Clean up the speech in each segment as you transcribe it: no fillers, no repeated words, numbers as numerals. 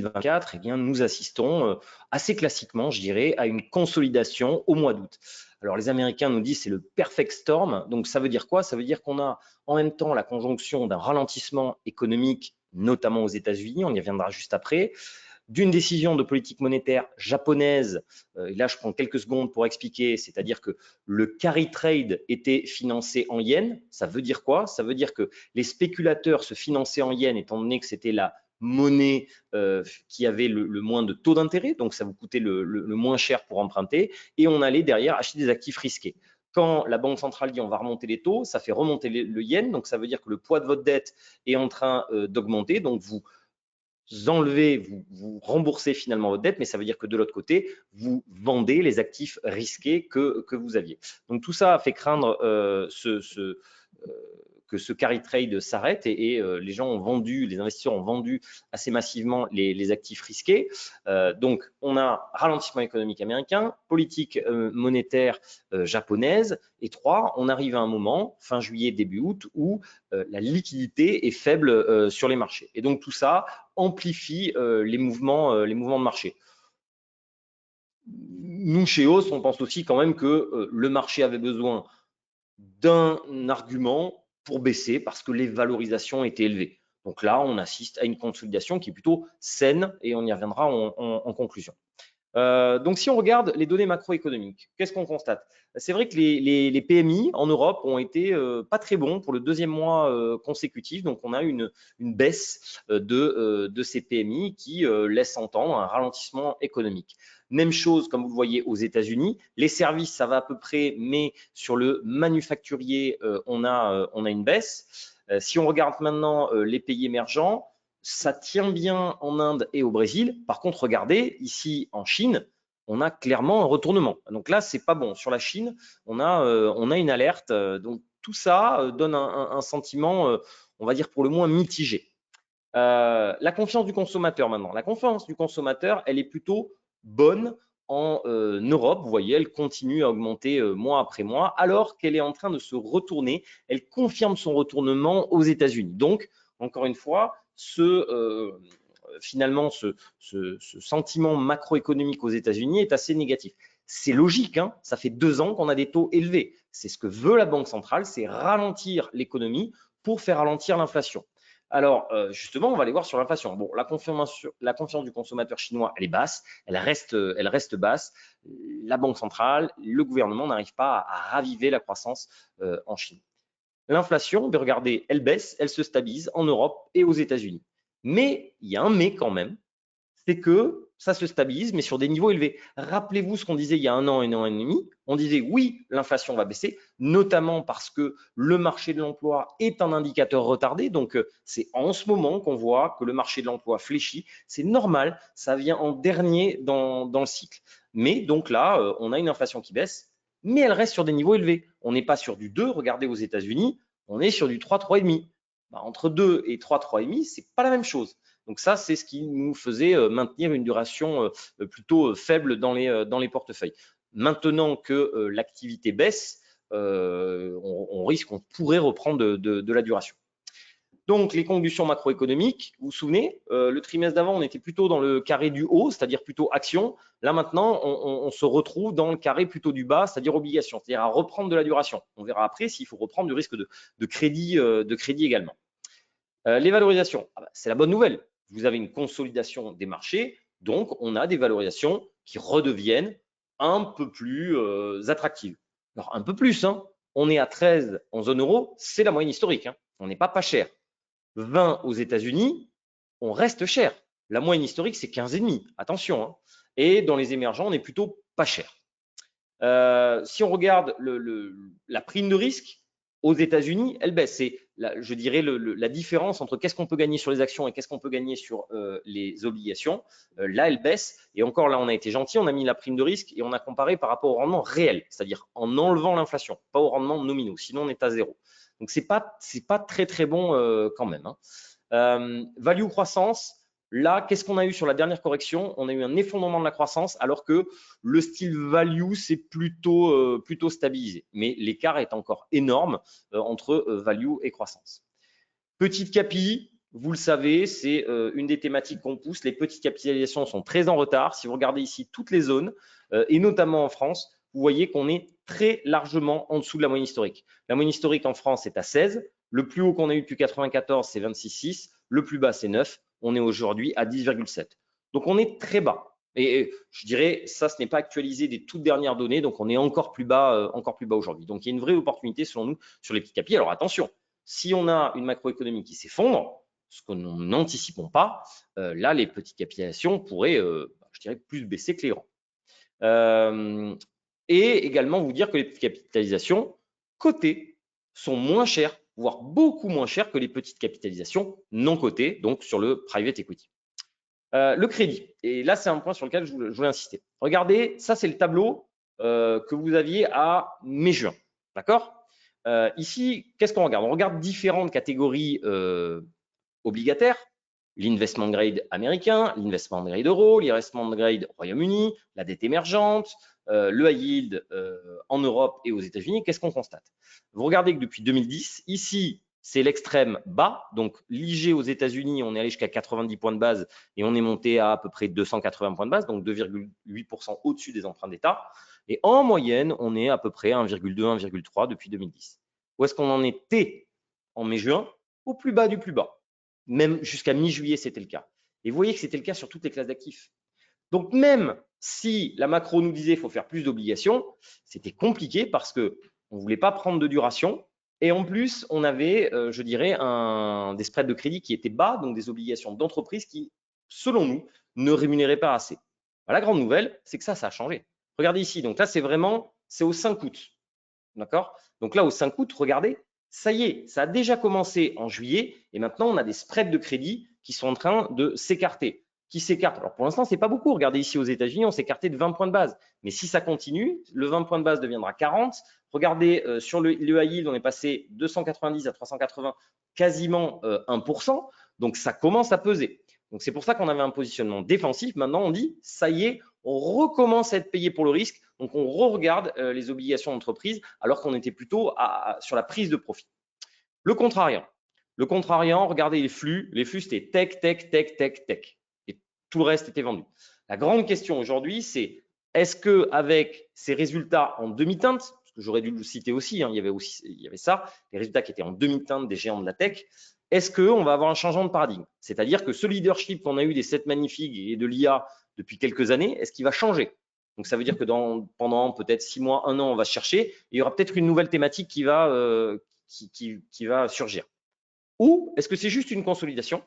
2024, eh bien, nous assistons assez classiquement, je dirais, à une consolidation au mois d'août. Alors, les Américains nous disent c'est le perfect storm. Donc, ça veut dire quoi? Ça veut dire qu'on a en même temps la conjonction d'un ralentissement économique, notamment aux États-Unis, on y reviendra juste après, d'une décision de politique monétaire japonaise, et là je prends quelques secondes pour expliquer, c'est-à-dire que le carry trade était financé en yens. Ça veut dire quoi? Ça veut dire que les spéculateurs se finançaient en yens étant donné que c'était la monnaie qui avait le moins de taux d'intérêt, donc ça vous coûtait le moins cher pour emprunter, et on allait derrière acheter des actifs risqués. Quand la Banque centrale dit on va remonter les taux, ça fait remonter le yen, donc ça veut dire que le poids de votre dette est en train d'augmenter, donc vous enlevez, vous remboursez finalement votre dette, mais ça veut dire que de l'autre côté, vous vendez les actifs risqués que vous aviez. Donc tout ça a fait craindre que ce carry trade s'arrête et les gens ont vendu, les investisseurs ont vendu assez massivement les actifs risqués. Donc on a ralentissement économique américain, politique monétaire japonaise, et 3, on arrive à un moment, fin juillet, début août, où la liquidité est faible sur les marchés. Et donc tout ça amplifie les mouvements de marché. Nous, chez Hauss, on pense aussi quand même que le marché avait besoin d'un argument pour baisser parce que les valorisations étaient élevées. Donc là, on assiste à une consolidation qui est plutôt saine et on y reviendra en conclusion. Donc, si on regarde les données macroéconomiques, qu'est-ce qu'on constate? C'est vrai que les PMI en Europe ont été pas très bons pour le deuxième mois consécutif. Donc, on a une baisse de ces PMI qui laisse entendre un ralentissement économique. Même chose, comme vous le voyez, aux États-Unis. Les services, ça va à peu près, mais sur le manufacturier, on a une baisse. Si on regarde maintenant les pays émergents, ça tient bien en Inde et au Brésil. Par contre, regardez, ici en Chine, on a clairement un retournement. Donc là, c'est pas bon. Sur la Chine, on a une alerte. Donc tout ça donne un sentiment, on va dire pour le moins mitigé. La confiance du consommateur maintenant. La confiance du consommateur, elle est plutôt bonne en Europe. Vous voyez, elle continue à augmenter mois après mois, alors qu'elle est en train de se retourner. Elle confirme son retournement aux États-Unis. Donc, encore une fois, finalement, ce sentiment macroéconomique aux États-Unis est assez négatif. C'est logique, hein, ça fait 2 ans qu'on a des taux élevés. C'est ce que veut la Banque centrale, c'est ralentir l'économie pour faire ralentir l'inflation. Alors, justement, on va aller voir sur l'inflation. Bon, la confiance du consommateur chinois, elle est basse, elle reste basse. La Banque centrale, le gouvernement n'arrivent pas à raviver la croissance en Chine. L'inflation, regardez, elle baisse, elle se stabilise en Europe et aux États-Unis. Mais il y a un mais quand même, c'est que ça se stabilise, mais sur des niveaux élevés. Rappelez-vous ce qu'on disait il y a un an et demi. On disait oui, l'inflation va baisser, notamment parce que le marché de l'emploi est un indicateur retardé. Donc, c'est en ce moment qu'on voit que le marché de l'emploi fléchit. C'est normal, ça vient en dernier dans le cycle. Mais donc là, on a une inflation qui baisse, mais elle reste sur des niveaux élevés. On n'est pas sur du 2, regardez aux États-Unis, on est sur du 3, 3,5. Entre 2 et 3, 3,5, c'est pas la même chose. Donc ça, c'est ce qui nous faisait maintenir une duration plutôt faible dans les portefeuilles. Maintenant que l'activité baisse, on risque, on pourrait reprendre de la duration. Donc, les conditions macroéconomiques, vous vous souvenez, le trimestre d'avant, on était plutôt dans le carré du haut, c'est-à-dire plutôt action. Là, maintenant, on se retrouve dans le carré plutôt du bas, c'est-à-dire obligation, c'est-à-dire à reprendre de la duration. On verra après s'il faut reprendre du risque de crédit également. Les valorisations, c'est la bonne nouvelle. Vous avez une consolidation des marchés, donc on a des valorisations qui redeviennent un peu plus attractives. Alors, un peu plus, hein. On est à 13 en zone euro, c'est la moyenne historique, hein. On n'est pas cher. 20 aux États-Unis, on reste cher. La moyenne historique, c'est 15,5. Attention, hein. Et dans les émergents, on est plutôt pas cher. Si on regarde la prime de risque aux États-Unis, elle baisse. C'est, je dirais, la différence entre qu'est-ce qu'on peut gagner sur les actions et qu'est-ce qu'on peut gagner sur les obligations. Là, elle baisse. Et encore, là, on a été gentil. On a mis la prime de risque et on a comparé par rapport au rendement réel, c'est-à-dire en enlevant l'inflation, pas au rendement nominaux. Sinon, on est à 0. Donc, c'est pas très, très bon quand même, hein. Value croissance. Là, qu'est-ce qu'on a eu sur la dernière correction? On a eu un effondrement de la croissance alors que le style value s'est plutôt stabilisé. Mais l'écart est encore énorme entre value et croissance. Petite KPI, vous le savez, c'est une des thématiques qu'on pousse. Les petites capitalisations sont très en retard. Si vous regardez ici toutes les zones, et notamment en France, vous voyez qu'on est très largement en dessous de la moyenne historique. La moyenne historique en France est à 16. Le plus haut qu'on a eu depuis 94, c'est 26,6. Le plus bas, c'est 9. On est aujourd'hui à 10,7. Donc, on est très bas. Et je dirais, ça, ce n'est pas actualisé des toutes dernières données. Donc, on est encore plus bas aujourd'hui. Donc, il y a une vraie opportunité, selon nous, sur les petits capis. Alors, attention, si on a une macroéconomie qui s'effondre, ce que nous n'anticipons pas, là, les petites capitalisations pourraient, je dirais, plus baisser que les grands. Et également vous dire que les petites capitalisations cotées sont moins chères, voire beaucoup moins chères que les petites capitalisations non cotées, donc sur le private equity. Le crédit, et là c'est un point sur lequel je voulais insister. Regardez, ça c'est le tableau que vous aviez à mai-juin, d'accord? Ici, qu'est-ce qu'on regarde? On regarde différentes catégories obligataires, l'investment grade américain, l'investment grade euro, l'investment grade Royaume-Uni, la dette émergente, le high yield en Europe et aux États-Unis. Qu'est-ce qu'on constate? Vous regardez que depuis 2010, ici, c'est l'extrême bas. Donc, l'IG aux États-Unis, on est allé jusqu'à 90 points de base et on est monté à peu près 280 points de base, donc 2,8% au-dessus des emprunts d'État. Et en moyenne, on est à peu près 1,2, 1,3 depuis 2010. Où est-ce qu'on en était en mai-juin? Au plus bas du plus bas. Même jusqu'à mi-juillet, c'était le cas. Et vous voyez que c'était le cas sur toutes les classes d'actifs. Donc, même si la macro nous disait qu'il faut faire plus d'obligations, c'était compliqué parce qu'on ne voulait pas prendre de duration. Et en plus, on avait, je dirais, des spreads de crédit qui étaient bas, donc des obligations d'entreprise qui, selon nous, ne rémunéraient pas assez. La grande nouvelle, c'est que ça a changé. Regardez ici, donc là, c'est au 5 août. D'accord? Donc là, au 5 août, regardez, ça y est, ça a déjà commencé en juillet et maintenant, on a des spreads de crédit qui sont en train de s'écarter. Qui s'écartent. Alors pour l'instant, ce n'est pas beaucoup. Regardez ici aux États-Unis, on s'est écarté de 20 points de base. Mais si ça continue, le 20 points de base deviendra 40. Regardez, sur le high yield, on est passé 290 à 380, quasiment 1%. Donc ça commence à peser. Donc c'est pour ça qu'on avait un positionnement défensif. Maintenant, on dit, ça y est, on recommence à être payé pour le risque. Donc on re-regarde les obligations d'entreprise alors qu'on était plutôt sur la prise de profit. Le contrariant. Le contrariant, regardez les flux. Les flux, c'était tech, tech, tech, tech, tech. Et tout le reste était vendu. La grande question aujourd'hui, c'est est-ce qu'avec ces résultats en demi-teinte, parce que j'aurais dû le citer aussi, il y avait ça, les résultats qui étaient en demi-teinte des géants de la tech, est-ce qu'on va avoir un changement de paradigme? C'est-à-dire que ce leadership qu'on a eu des 7 magnifiques et de l'IA depuis quelques années, est-ce qu'il va changer? Donc, ça veut dire que pendant peut-être 6 mois, 1 an, on va se chercher et il y aura peut-être une nouvelle thématique qui va surgir. Ou est-ce que c'est juste une consolidation,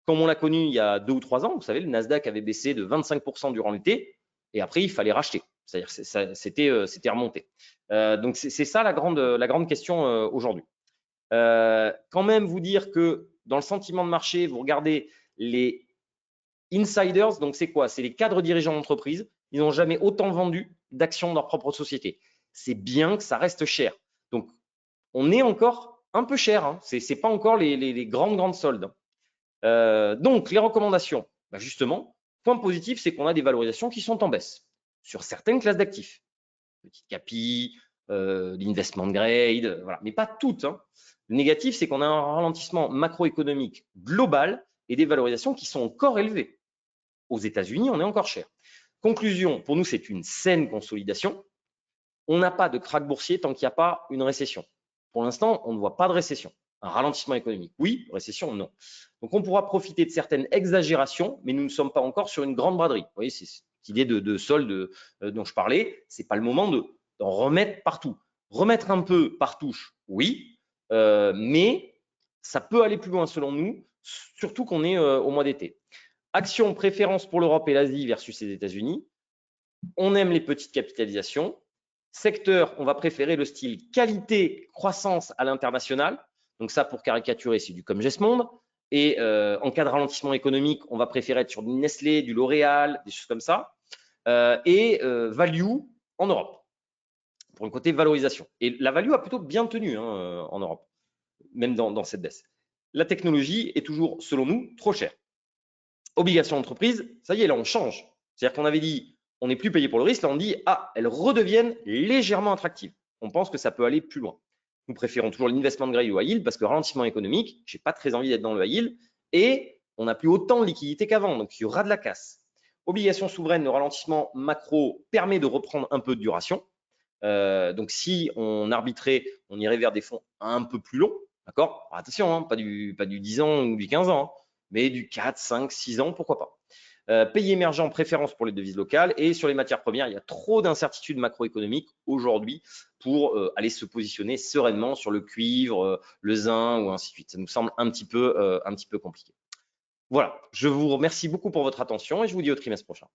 comme on l'a connu il y a 2 ou 3 ans? Vous savez, le Nasdaq avait baissé de 25% durant l'été et après, il fallait racheter. C'est-à-dire que c'était remonté. Donc, c'est ça la grande question aujourd'hui. Quand même vous dire que dans le sentiment de marché, vous regardez les insiders, donc c'est quoi? C'est les cadres dirigeants d'entreprise. Ils n'ont jamais autant vendu d'actions de leur propre société. C'est bien que ça reste cher. Donc, on est encore un peu cher. Hein. Ce n'est pas encore les grandes soldes. Donc, les recommandations, justement, point positif, c'est qu'on a des valorisations qui sont en baisse sur certaines classes d'actifs. Petite capi, l'investment grade, voilà, mais pas toutes. Hein. Le négatif, c'est qu'on a un ralentissement macroéconomique global et des valorisations qui sont encore élevées. Aux États-Unis, on est encore cher. Conclusion, pour nous, c'est une saine consolidation. On n'a pas de krach boursier tant qu'il n'y a pas une récession. Pour l'instant, on ne voit pas de récession. Un ralentissement économique, oui, récession, non. Donc, on pourra profiter de certaines exagérations, mais nous ne sommes pas encore sur une grande braderie. Vous voyez, c'est cette idée de solde dont je parlais. Ce n'est pas le moment d'en remettre partout. Remettre un peu par touche, oui, mais ça peut aller plus loin selon nous, surtout qu'on est au mois d'été. Action, préférence pour l'Europe et l'Asie versus les États-Unis. On aime les petites capitalisations. Secteur, on va préférer le style qualité, croissance à l'international. Donc ça, pour caricaturer, c'est du comme Gesmonde. Et en cas de ralentissement économique, on va préférer être sur du Nestlé, du L'Oréal, des choses comme ça. Value en Europe, pour le côté valorisation. Et la value a plutôt bien tenu en Europe, même dans cette baisse. La technologie est toujours, selon nous, trop chère. Obligation d'entreprise, ça y est, là, on change. C'est-à-dire qu'on avait dit, on n'est plus payé pour le risque. Là, on dit, elles redeviennent légèrement attractives. On pense que ça peut aller plus loin. Nous préférons toujours l'investment grade au high yield parce que ralentissement économique, je n'ai pas très envie d'être dans le high yield. et on n'a plus autant de liquidités qu'avant, donc il y aura de la casse. Obligations souveraines, le ralentissement macro permet de reprendre un peu de duration. Donc si on arbitrait, on irait vers des fonds un peu plus longs, d'accord? Attention, hein, pas du 10 ans ou du 15 ans, hein, mais du 4, 5, 6 ans, pourquoi pas. Pays émergents, préférence pour les devises locales. Et sur les matières premières, il y a trop d'incertitudes macroéconomiques aujourd'hui pour aller se positionner sereinement sur le cuivre, le zinc ou ainsi de suite. Ça nous semble un petit peu compliqué. Voilà, je vous remercie beaucoup pour votre attention et je vous dis au trimestre prochain.